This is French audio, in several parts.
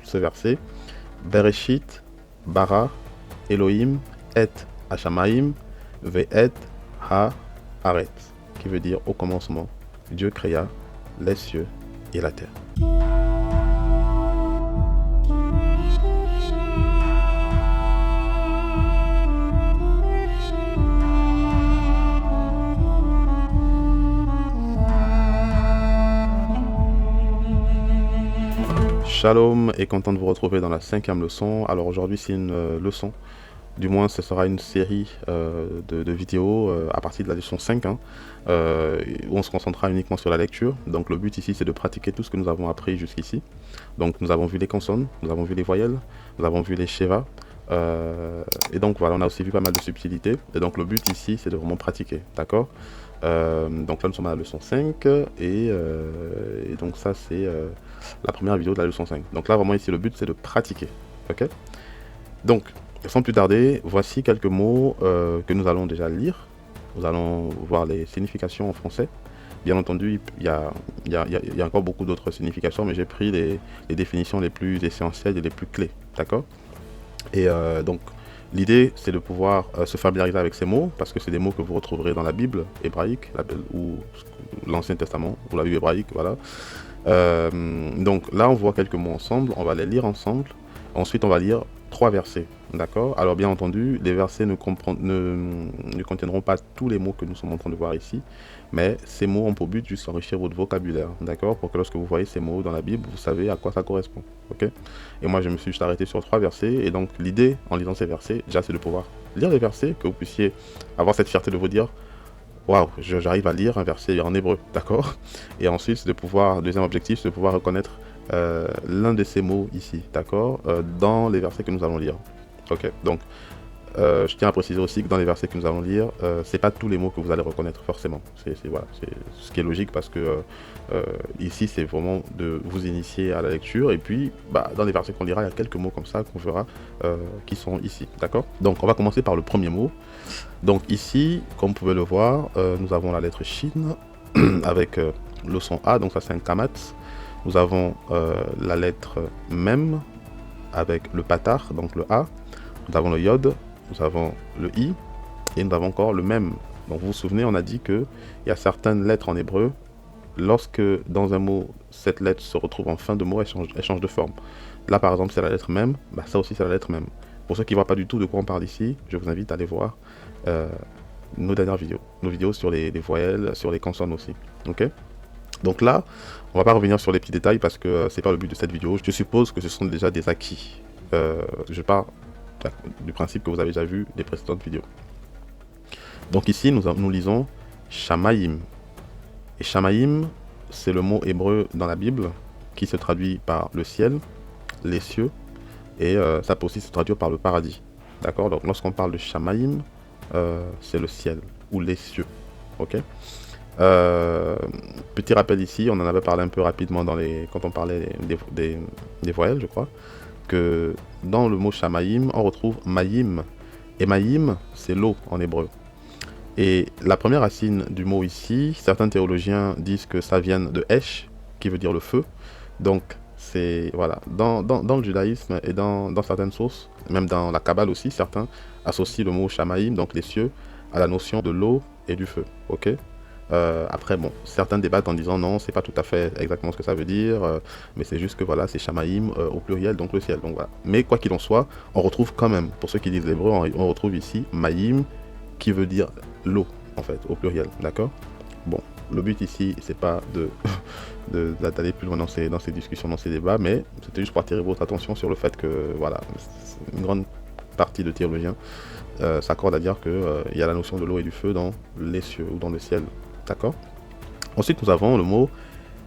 ce verset. Bereshit, bara, Elohim, et Hashamaim, ve'et ha-aretz, qui veut dire au commencement, Dieu créa les cieux et la terre. Shalom et content de vous retrouver dans la 5e leçon. Alors aujourd'hui c'est une leçon, du moins ce sera une série de vidéos à partir de la leçon 5 où on se concentrera uniquement sur la lecture. Donc le but ici c'est de pratiquer tout ce que nous avons appris jusqu'ici. Donc nous avons vu les consonnes, nous avons vu les voyelles, nous avons vu les sheva. Et donc voilà, on a aussi vu pas mal de subtilités. Et donc le but ici c'est de vraiment pratiquer, d'accord. Donc là nous sommes à la leçon 5 et donc ça c'est la première vidéo de la leçon 5. Donc là vraiment ici le but c'est de pratiquer, ok. Donc sans plus tarder, voici quelques mots que nous allons déjà lire. Nous allons voir les significations en français. Bien entendu il y a encore beaucoup d'autres significations, mais j'ai pris les définitions les plus essentielles et les plus clés, d'accord. Et donc l'idée c'est de pouvoir se familiariser avec ces mots, parce que c'est des mots que vous retrouverez dans la Bible hébraïque ou l'Ancien Testament, ou la Bible hébraïque, voilà. Donc là on voit quelques mots ensemble, on va les lire ensemble, ensuite on va lire 3 versets, d'accord. Alors bien entendu les versets ne contiendront pas tous les mots que nous sommes en train de voir ici, mais ces mots ont pour but juste d'enrichir votre vocabulaire, d'accord, pour que lorsque vous voyez ces mots dans la Bible, vous savez à quoi ça correspond, ok. Et moi je me suis juste arrêté sur 3 versets, et donc l'idée en lisant ces versets, déjà c'est de pouvoir lire les versets, que vous puissiez avoir cette fierté de vous dire waouh, j'arrive à lire un verset en hébreu, d'accord. Et ensuite, de pouvoir, deuxième objectif, c'est de pouvoir reconnaître l'un de ces mots ici, d'accord, dans les versets que nous allons lire. Ok, donc je tiens à préciser aussi que dans les versets que nous allons lire, c'est pas tous les mots que vous allez reconnaître forcément. Voilà, c'est ce qui est logique, parce que ici c'est vraiment de vous initier à la lecture, et puis dans les versets qu'on lira, il y a quelques mots comme ça qu'on verra qui sont ici, d'accord. Donc on va commencer par le premier mot. Donc ici, comme vous pouvez le voir, nous avons la lettre Shin avec le son A, donc ça c'est un kamat. Nous avons la lettre Mem avec le patar, donc le A. Nous avons le Yod, nous avons le I, et nous avons encore le Mem. Donc vous vous souvenez, on a dit qu'il y a certaines lettres en hébreu, lorsque dans un mot, cette lettre se retrouve en fin de mot, elle change de forme. Là par exemple c'est la lettre Mem, ça aussi c'est la lettre Mem. Pour ceux qui ne voient pas du tout de quoi on parle ici, je vous invite à aller voir nos dernières vidéos, nos vidéos sur les voyelles, sur les consonnes aussi, ok. Donc là, on va pas revenir sur les petits détails, parce que c'est pas le but de cette vidéo. Je suppose que ce sont déjà des acquis. Je pars du principe que vous avez déjà vu les précédentes vidéos. Donc ici, nous lisons Shamayim. Et Shamayim, c'est le mot hébreu dans la Bible qui se traduit par le ciel, les cieux, et ça peut aussi se traduire par le paradis. D'accord. Donc lorsqu'on parle de Shamayim, c'est le ciel ou les cieux, ok. Petit rappel ici, on en avait parlé un peu rapidement quand on parlait des voyelles, je crois, que dans le mot Shamayim, on retrouve Mayim, et Mayim, c'est l'eau en hébreu. Et la première racine du mot ici, certains théologiens disent que ça vient de Esh, qui veut dire le feu. Donc c'est, voilà, dans le judaïsme et dans certaines sources, même dans la Kabbale aussi, certains associent le mot Shamayim, donc les cieux, à la notion de l'eau et du feu, ok. Après bon, certains débattent en disant non, c'est pas tout à fait exactement ce que ça veut dire, mais c'est juste que voilà, c'est Shamayim au pluriel, donc le ciel, donc voilà. Mais quoi qu'il en soit, on retrouve quand même, pour ceux qui lisent l'hébreu, on retrouve ici Mayim, qui veut dire l'eau en fait, au pluriel, d'accord. Bon, le but ici c'est pas d'aller plus loin dans ces discussions, dans ces débats, mais c'était juste pour attirer votre attention sur le fait que voilà, une grande partie de théologiens s'accordent à dire que il y a la notion de l'eau et du feu dans les cieux ou dans le ciel, d'accord. Ensuite nous avons le mot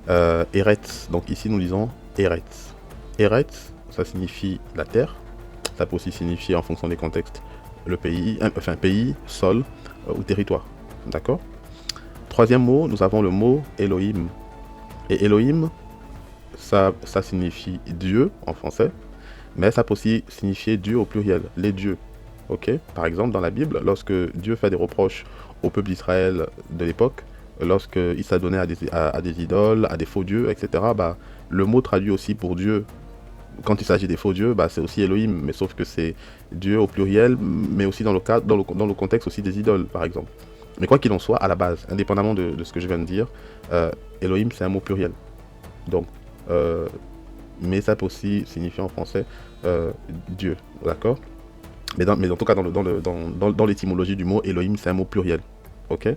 Eretz. Donc ici nous lisons Eretz. Eretz, ça signifie la terre, ça peut aussi signifier en fonction des contextes le pays, enfin pays, sol ou territoire, d'accord. Troisième mot, nous avons le mot Elohim. Et Elohim, ça signifie Dieu en français, mais ça peut aussi signifier Dieu au pluriel, les dieux. Ok. Par exemple, dans la Bible, lorsque Dieu fait des reproches au peuple d'Israël de l'époque, lorsqu'il s'adonnait à des idoles, à des faux dieux, etc., le mot traduit aussi pour Dieu quand il s'agit des faux dieux, bah, c'est aussi Elohim, mais sauf que c'est Dieu au pluriel, mais aussi dans le cadre, dans le contexte aussi des idoles, par exemple. Mais quoi qu'il en soit, à la base, indépendamment de ce que je viens de dire, Elohim c'est un mot pluriel. Donc, mais ça peut aussi signifier en français Dieu, d'accord? Mais en tout cas, dans l'étymologie du mot, Elohim c'est un mot pluriel, ok?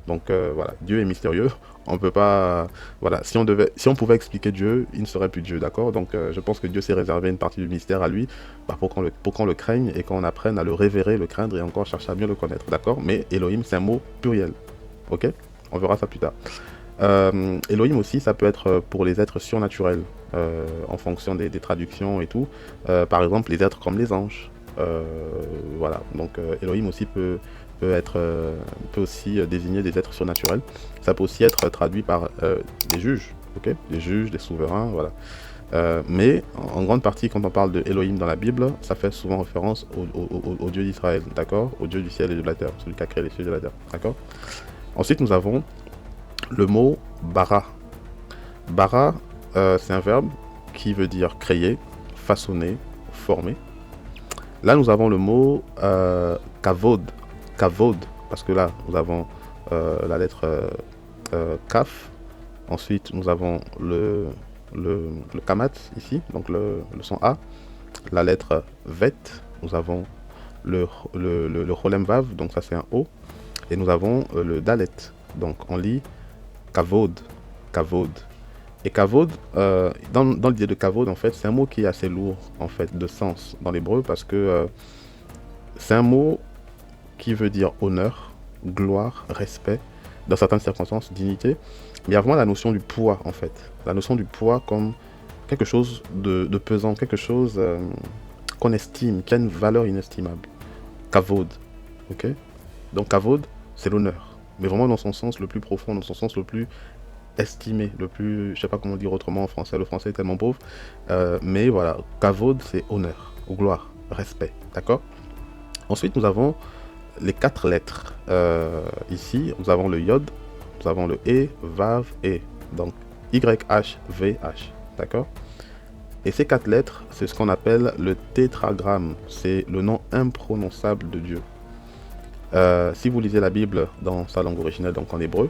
Donc voilà, Dieu est mystérieux. On peut pas, voilà, si on pouvait expliquer Dieu, il ne serait plus Dieu, d'accord? Donc je pense que Dieu s'est réservé une partie du mystère à lui, bah, pour qu'on le craigne et qu'on apprenne à le révérer, le craindre et encore chercher à bien le connaître, d'accord? Mais Elohim, c'est un mot pluriel, ok? On verra ça plus tard. Elohim aussi, ça peut être pour les êtres surnaturels, en fonction des traductions et tout. Par exemple, les êtres comme les anges. Voilà, donc Elohim aussi peut aussi désigner des êtres surnaturels. Ça peut aussi être traduit par des juges, ok? Des juges, des souverains, voilà. Mais en grande partie, quand on parle de Elohim dans la Bible, ça fait souvent référence au Dieu d'Israël, d'accord? Au Dieu du ciel et de la terre, celui qui a créé les cieux et la terre, d'accord? Ensuite, nous avons le mot bara. Bara, c'est un verbe qui veut dire créer, façonner, former. Là, nous avons le mot kavod. Kavod, parce que là, nous avons la lettre kaf. Ensuite, nous avons le kamat ici, donc le son A. La lettre vet, nous avons le cholem vav, donc ça c'est un O. Et nous avons le dalet, donc on lit kavod, kavod. Et kavod, dans l'idée de kavod, en fait, c'est un mot qui est assez lourd, en fait, de sens dans l'hébreu, parce que c'est un mot qui veut dire honneur, gloire, respect, dans certaines circonstances, dignité. Mais il y a vraiment la notion du poids, en fait. La notion du poids comme quelque chose de pesant, quelque chose qu'on estime, qui a une valeur inestimable. Kavod, ok? Donc kavod, c'est l'honneur. Mais vraiment dans son sens le plus profond, dans son sens le plus estimé, le plus, je sais pas comment dire autrement en français, le français est tellement pauvre, mais voilà, kavod c'est honneur, gloire, respect, d'accord? Ensuite nous avons les 4 lettres, ici nous avons le yod, nous avons le e, vav, e, donc YHVH, d'accord? Et ces 4 lettres, c'est ce qu'on appelle le tétragramme, c'est le nom imprononçable de Dieu. Si vous lisez la Bible dans sa langue originelle, donc en hébreu,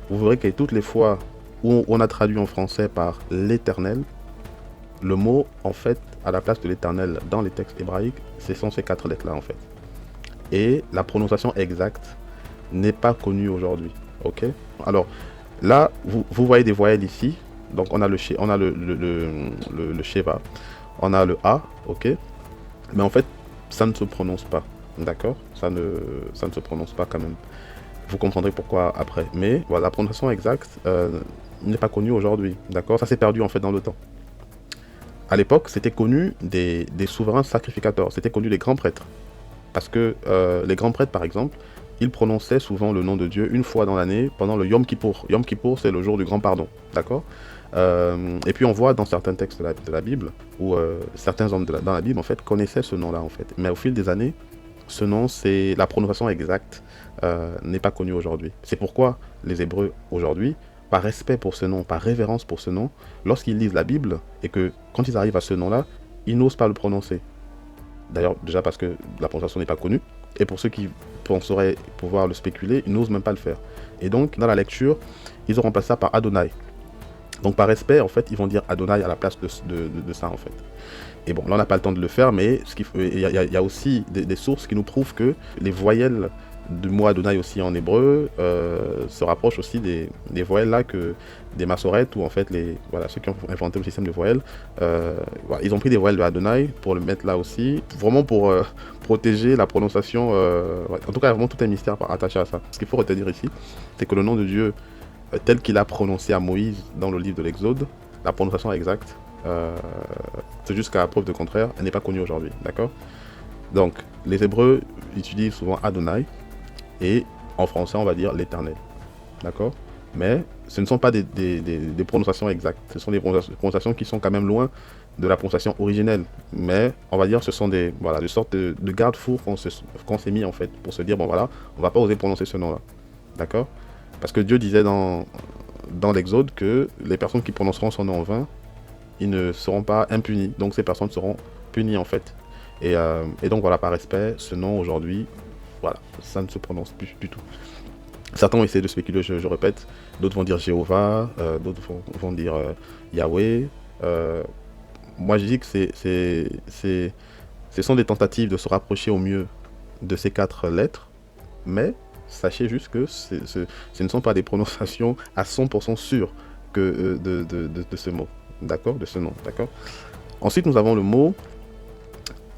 vous verrez que toutes les fois où on a traduit en français par l'éternel, le mot, en fait, à la place de l'éternel dans les textes hébraïques, ce sont ces 4 lettres-là, en fait. Et la prononciation exacte n'est pas connue aujourd'hui, ok? Alors, là, vous voyez des voyelles ici, donc on a le Sheva, on a le A, ok? Mais en fait, ça ne se prononce pas, d'accord? Ça ne se prononce pas quand même. Vous comprendrez pourquoi après. Mais voilà, la prononciation exacte n'est pas connue aujourd'hui, d'accord? Ça s'est perdu en fait dans le temps. À l'époque, c'était connu des souverains sacrificateurs, c'était connu des grands prêtres. Parce que les grands prêtres, par exemple, ils prononçaient souvent le nom de Dieu une fois dans l'année pendant le Yom Kippour. Yom Kippour, c'est le jour du grand pardon, d'accord? Et puis on voit dans certains textes de la Bible, où certains hommes dans la Bible, en fait, connaissaient ce nom-là, en fait. Mais au fil des années, ce nom, c'est la prononciation exacte n'est pas connue aujourd'hui. C'est pourquoi les Hébreux, aujourd'hui, par respect pour ce nom, par révérence pour ce nom, lorsqu'ils lisent la Bible, et que quand ils arrivent à ce nom-là, ils n'osent pas le prononcer. D'ailleurs, déjà parce que la prononciation n'est pas connue, et pour ceux qui penseraient pouvoir le spéculer, ils n'osent même pas le faire. Et donc, dans la lecture, ils ont remplacé ça par Adonai. Donc par respect, en fait, ils vont dire Adonai à la place de ça, en fait. Et bon, là, on n'a pas le temps de le faire, mais il y a aussi des sources qui nous prouvent que les voyelles du mot Adonai aussi en hébreu se rapprochent aussi des voyelles là que des massorettes, ou en fait, ceux qui ont inventé le système de voyelles, voilà, ils ont pris des voyelles de Adonai pour le mettre là aussi, vraiment pour protéger la prononciation. Ouais. En tout cas, vraiment tout un mystère attaché à ça. Ce qu'il faut retenir ici, c'est que le nom de Dieu, tel qu'il a prononcé à Moïse dans le livre de l'Exode, la prononciation exacte, c'est jusqu'à preuve de contraire, elle n'est pas connue aujourd'hui, d'accord? Donc, les Hébreux utilisent souvent Adonai, et en français, on va dire l'Éternel, d'accord? Mais ce ne sont pas des prononciations exactes, ce sont des prononciations qui sont quand même loin de la prononciation originelle, mais on va dire ce sont des sortes de garde-fous qu'on s'est mis en fait, pour se dire, bon voilà, on va pas oser prononcer ce nom-là, d'accord? Parce que Dieu disait dans l'Exode que les personnes qui prononceront son nom en vain ils ne seront pas impunis. Donc ces personnes seront punies en fait. Et donc voilà, par respect, ce nom aujourd'hui, voilà, ça ne se prononce plus du tout. Certains vont essayer de spéculer, je répète, d'autres vont dire Jéhovah, d'autres vont dire Yahweh. Moi je dis que ce sont des tentatives de se rapprocher au mieux de ces 4 lettres, mais sachez juste que ce ne sont pas des prononciations à 100% sûres que, de ce mot, d'accord, de ce nom, d'accord. Ensuite nous avons le mot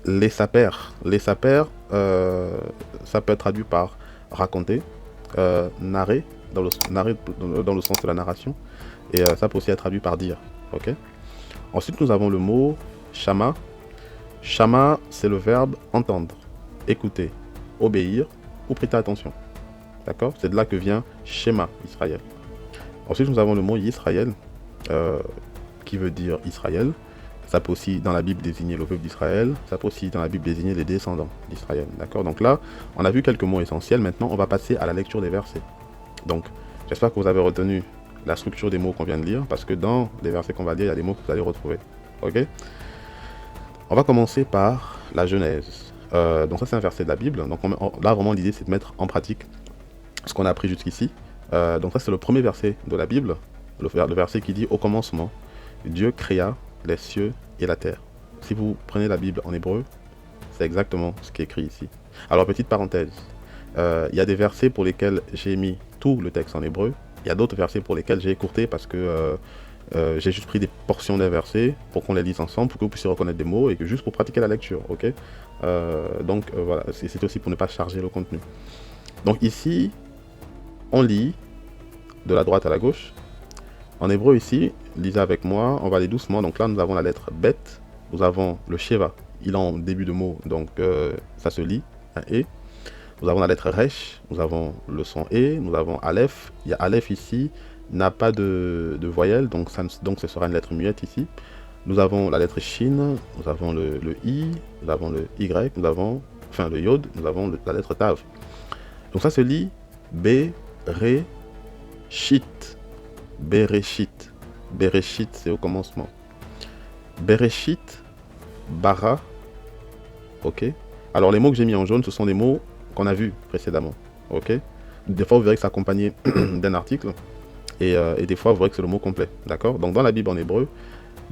les sapères. Les sapères, ça peut être traduit par raconter, narrer, narrer dans le sens de la narration, et ça peut aussi être traduit par dire, ok. Ensuite nous avons le mot shama. Shama, c'est le verbe entendre, écouter, obéir ou prêter attention. D'accord? C'est de là que vient Shema, Israël. Ensuite, nous avons le mot Yisraël, qui veut dire Israël. Ça peut aussi, dans la Bible, désigner le peuple d'Israël. Ça peut aussi, dans la Bible, désigner les descendants d'Israël. D'accord? Donc là, on a vu quelques mots essentiels. Maintenant, on va passer à la lecture des versets. Donc, j'espère que vous avez retenu la structure des mots qu'on vient de lire, parce que dans les versets qu'on va lire, il y a des mots que vous allez retrouver. Ok? On va commencer par la Genèse. Donc ça c'est un verset de la Bible. Donc là vraiment l'idée c'est de mettre en pratique ce qu'on a appris jusqu'ici. Donc ça c'est le premier verset de la Bible. Le verset qui dit au commencement, Dieu créa les cieux et la terre. Si vous prenez la Bible en hébreu, c'est exactement ce qui est écrit ici. Alors petite parenthèse, il y a des versets pour lesquels j'ai mis tout le texte en hébreu. Il y a d'autres versets pour lesquels j'ai écourté parce que j'ai juste pris des portions des versets pour qu'on les lise ensemble, pour que vous puissiez reconnaître des mots et que juste pour pratiquer la lecture, ok. Donc voilà, c'est aussi pour ne pas charger le contenu. Donc ici, on lit de la droite à la gauche. En hébreu ici, lisez avec moi, on va aller doucement. Donc là, nous avons la lettre Bet, nous avons le Sheva, il est en début de mot, donc ça se lit, un E. Nous avons la lettre Resh, nous avons le son E, nous avons Aleph, il y a Aleph ici, n'a pas de voyelle, donc ce sera une lettre muette ici. Nous avons la lettre Shin, nous avons le I, nous avons le Y, nous avons, enfin le Yod, nous avons la lettre Tav. Donc ça se lit Bereshit. Bereshit. Bereshit, c'est au commencement. Bereshit, Bara. Ok. Alors les mots que j'ai mis en jaune, ce sont des mots qu'on a vus précédemment. Ok. Des fois, vous verrez que c'est accompagné d'un article. Et des fois, vous verrez que c'est le mot complet. D'accord? Donc dans la Bible en hébreu,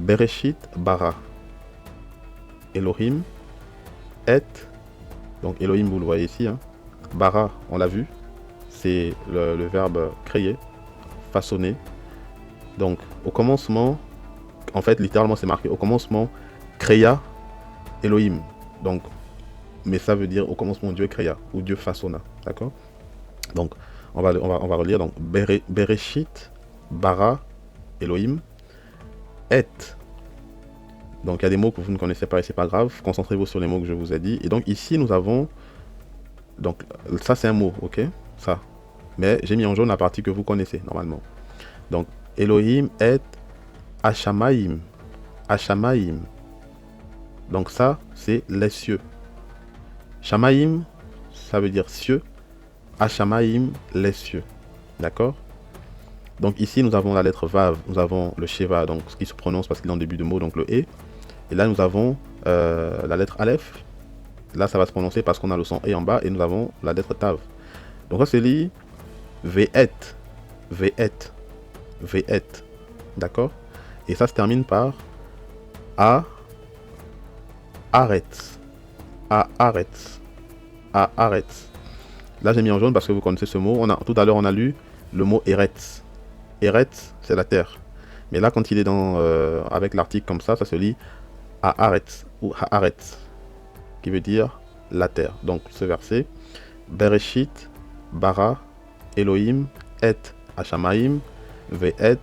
Bereshit, Bara. Elohim, Et. Donc Elohim, vous le voyez ici. Hein. Bara, on l'a vu. C'est le verbe créer, façonner. Donc au commencement, en fait, littéralement, c'est marqué. Au commencement, créa Elohim. Donc, mais ça veut dire au commencement, Dieu créa ou Dieu façonna. D'accord? Donc, on va relire. Donc, Bereshit, Bara, Elohim, Et. Donc, il y a des mots que vous ne connaissez pas et c'est pas grave. Concentrez-vous sur les mots que je vous ai dit. Et donc, ici, nous avons. Donc, ça, c'est un mot, ok? Ça. Mais j'ai mis en jaune la partie que vous connaissez normalement. Donc, Elohim, Et, Hashamaim. Hashamaim. Donc, ça, c'est les cieux. Shamaim, ça veut dire cieux. Hashamaim, les cieux. D'accord? Donc ici, nous avons la lettre Vav, nous avons le Sheva, donc ce qui se prononce parce qu'il est en début de mot, donc le E. Et là, nous avons la lettre Aleph. Là, ça va se prononcer parce qu'on a le son E en bas. Et nous avons la lettre Tav. Donc ça se lit Ve'et. Ve'et. Ve'et. D'accord? Et ça se termine par A. Aretz. A. Aretz. A. Aretz. Là, j'ai mis en jaune parce que vous connaissez ce mot. Tout à l'heure, on a lu le mot Eretz. Eretz, c'est la terre. Mais là, quand il est avec l'article comme ça se lit Haaretz ou Haaretz, qui veut dire la terre. Donc, ce verset, Bereshit, Bara, Elohim, Et, Hashamaim, Ve'et,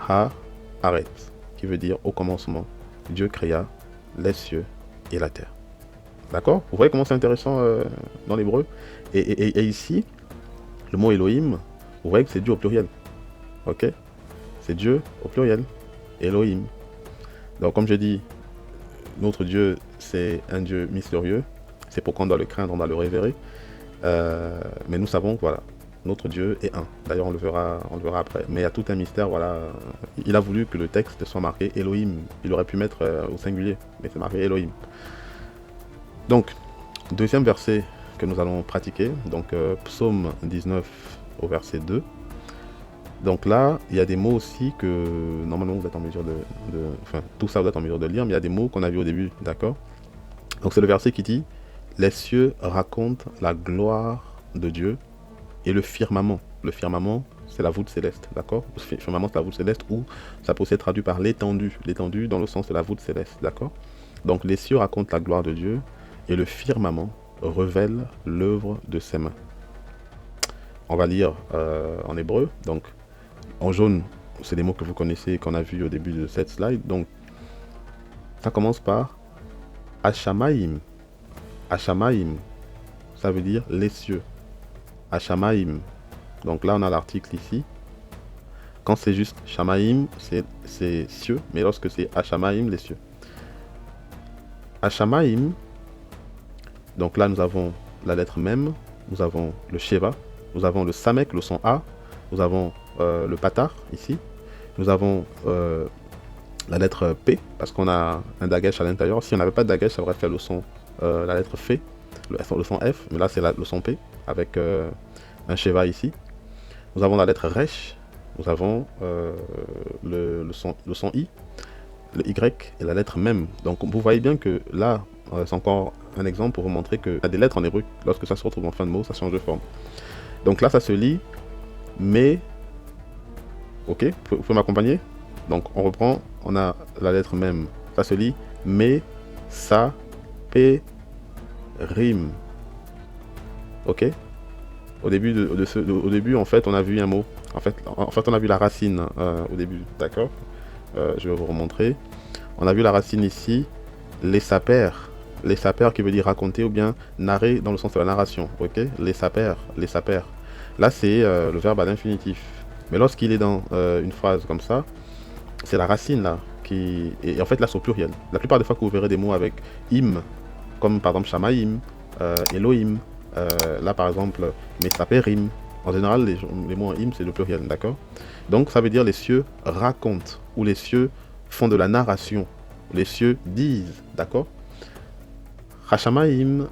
Haaretz, qui veut dire au commencement, Dieu créa les cieux et la terre. D'accord? Vous voyez comment c'est intéressant dans l'hébreu. Et ici, le mot Elohim, vous voyez que c'est Dieu au pluriel. Ok? C'est Dieu au pluriel. Elohim. Donc comme je dis, notre Dieu, c'est un Dieu mystérieux. C'est pourquoi on doit le craindre, on doit le révérer. Mais nous savons que voilà, notre Dieu est un. D'ailleurs, on le verra après. Mais il y a tout un mystère, voilà. Il a voulu que le texte soit marqué Elohim. Il aurait pu mettre au singulier, mais c'est marqué Elohim. Donc, deuxième verset que nous allons pratiquer, donc Psaume 19 au verset 2. Donc là, il y a des mots aussi que normalement vous êtes en mesure enfin, tout ça vous êtes en mesure de lire, mais il y a des mots qu'on a vus au début, d'accord? Donc c'est le verset qui dit « Les cieux racontent la gloire de Dieu et le firmament. » Le firmament, c'est la voûte céleste, d'accord? Le firmament, c'est la voûte céleste, ou ça peut aussi être traduit par l'étendue. L'étendue dans le sens de la voûte céleste, d'accord? Donc les cieux racontent la gloire de Dieu et le firmament révèle l'œuvre de ses mains. On va lire en hébreu, donc en jaune, c'est des mots que vous connaissez, qu'on a vus au début de cette slide. Donc, ça commence par Hashamaim. Hashamaim, ça veut dire les cieux. Hashamaim. Donc là, on a l'article ici. Quand c'est juste Shamaim, c'est cieux, mais lorsque c'est Hashamaim, les cieux. Hashamaim, donc là, nous avons la lettre Mem, nous avons le Sheva, nous avons le Samek, le son A, nous avons le patar ici, nous avons la lettre P parce qu'on a un dagesh à l'intérieur. Si on n'avait pas de dagesh, ça aurait fait le son, la lettre F, le son F, mais là c'est le son P avec un Sheva ici. Nous avons la lettre Resh, nous avons le son I, le Y et la lettre Mem. Donc vous voyez bien que là, c'est encore un exemple pour vous montrer qu'il y a des lettres en hébreu, lorsque ça se retrouve en fin de mot, ça change de forme. Donc là, ça se lit mais. Ok, vous pouvez m'accompagner? Donc on reprend, on a la lettre Mem. Ça se lit Me, Sa, Pe, Rim. Ok? Au début, en fait, on a vu un mot. En fait, on a vu la racine au début. D'accord? Je vais vous remontrer. On a vu la racine ici, les sapers. Les sapers qui veut dire raconter ou bien narrer dans le sens de la narration. Ok? Les sapers. Là, c'est le verbe à l'infinitif. Mais lorsqu'il est dans une phrase comme ça, c'est la racine là qui. Et en fait, là, c'est au pluriel. La plupart des fois que vous verrez des mots avec im, comme par exemple Shamaim, Elohim, là par exemple, Mesaperim. En général, les mots en im, c'est le pluriel, d'accord? Donc, ça veut dire les cieux racontent, ou les cieux font de la narration. Les cieux disent, d'accord? Hashamaim,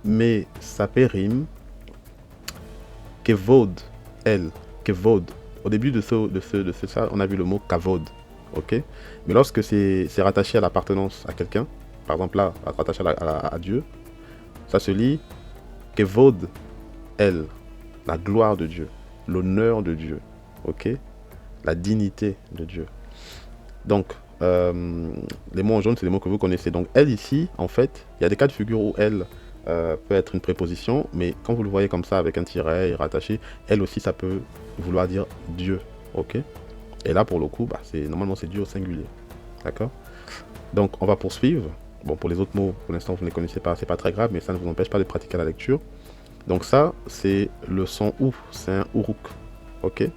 Mesaperim, Kevod, El. Kevod. Au début de ça, on a vu le mot Kavod. Ok? Mais lorsque c'est rattaché à l'appartenance à quelqu'un, par exemple là, rattaché à Dieu, ça se lit Kevod El, la gloire de Dieu, l'honneur de Dieu, ok? La dignité de Dieu. Donc, les mots en jaune, c'est des mots que vous connaissez. Donc, elle ici, en fait, il y a des cas de figure où elle peut être une préposition, mais quand vous le voyez comme ça avec un tiret et rattaché, elle aussi ça peut vouloir dire Dieu, ok? Et là pour le coup, normalement c'est Dieu au singulier, d'accord? Donc on va poursuivre. Bon, pour les autres mots, pour l'instant vous ne les connaissez pas, c'est pas très grave, mais ça ne vous empêche pas de pratiquer la lecture. Donc ça, c'est le son OU, c'est un uruk, ok?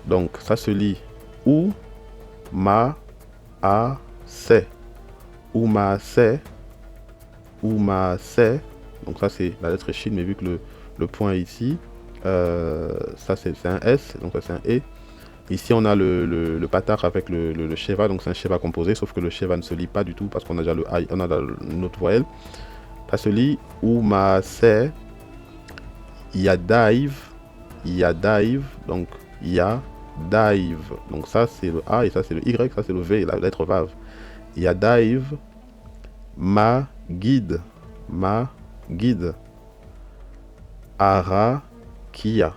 Donc ça se lit OU, ma, a, se, ou ma, se, ou ma, se. Donc ça c'est la lettre Shin, mais vu que le point est ici, ça c'est un S, donc ça c'est un E. Ici on a le patar avec le Sheva, donc c'est un Sheva composé, sauf que le Sheva ne se lit pas du tout parce qu'on a déjà on a une autre voyelle. Ça se lit Umase, Yadaiv, donc Yadaiv. Donc ça c'est le A et ça c'est le Y, ça c'est le V, la lettre Vav. Yadaiv, ma guide. Arakia.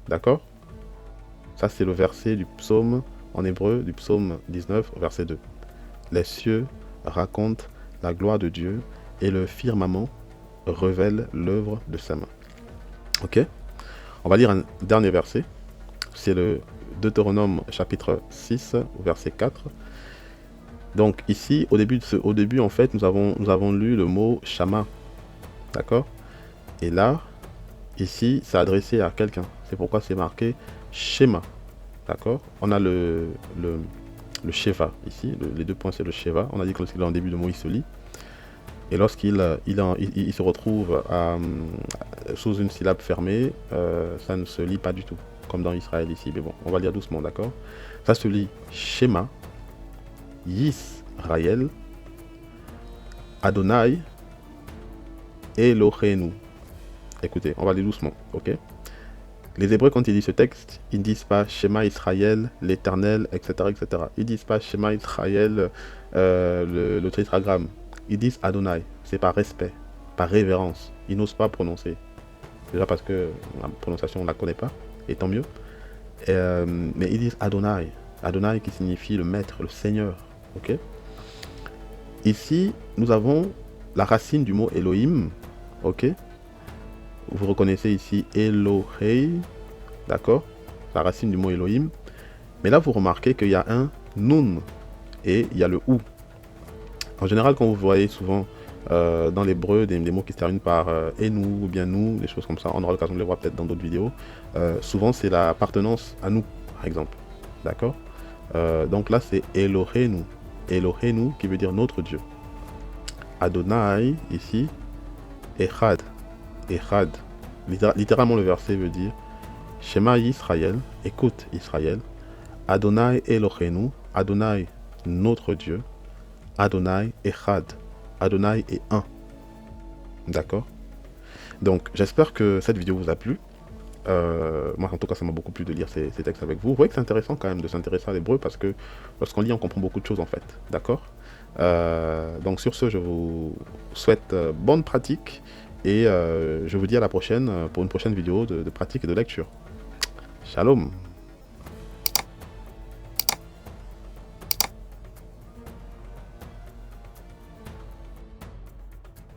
D'accord? Ça, c'est le verset du psaume en hébreu, du psaume 19, verset 2. Les cieux racontent la gloire de Dieu et le firmament révèle l'œuvre de sa main. Ok? On va lire un dernier verset. C'est le Deutéronome chapitre 6, verset 4. Donc ici, au début en fait, nous avons lu le mot Shama. D'accord? Et là, ici, c'est adressé à quelqu'un. C'est pourquoi c'est marqué Shema. D'accord? On a le Sheva ici. Les deux points, c'est le Sheva. On a dit que lorsqu'il est en début de mot, il se lit. Et lorsqu'il il se retrouve sous une syllabe fermée, ça ne se lit pas du tout, comme dans Israël ici. Mais bon, on va lire doucement, d'accord? Ça se lit Shema, Yisraël, Adonai, Eloheinu. Écoutez, on va lire doucement, ok? Les Hébreux, quand ils lisent ce texte, ils ne disent pas Shema Israël, l'Éternel, etc., etc. Ils ne disent pas Shema Israël, le tétragramme. Ils disent Adonai. C'est par respect, par révérence. Ils n'osent pas prononcer. Déjà parce que la prononciation, on ne la connaît pas, et tant mieux. Mais ils disent Adonai. Adonai qui signifie le maître, le seigneur. Ok. Ici, nous avons la racine du mot Elohim. Ok. Vous reconnaissez ici Elohei, d'accord? La racine du mot Elohim. Mais là, vous remarquez qu'il y a un Nun et il y a le Ou. En général, quand vous voyez souvent dans l'hébreu des mots qui se terminent par Enu ou bien nous, des choses comme ça, on aura l'occasion de les voir peut-être dans d'autres vidéos. Souvent, c'est l'appartenance à nous, par exemple. D'accord? Donc là, c'est Elohenu. Elohenu qui veut dire notre Dieu. Adonai, ici, Echad. Echad. Littéralement, le verset veut dire Shema Israël, écoute Israël, Adonai Eloheinu, Adonai notre Dieu, Adonai Echad, Adonai est un. D'accord? Donc, j'espère que cette vidéo vous a plu. Moi, en tout cas, ça m'a beaucoup plu de lire ces textes avec vous. Vous voyez que c'est intéressant quand même de s'intéresser à l'hébreu parce que lorsqu'on lit, on comprend beaucoup de choses en fait. D'accord? Donc, sur ce, je vous souhaite bonne pratique et je vous dis à la prochaine pour une prochaine vidéo de pratique et de lecture. Shalom!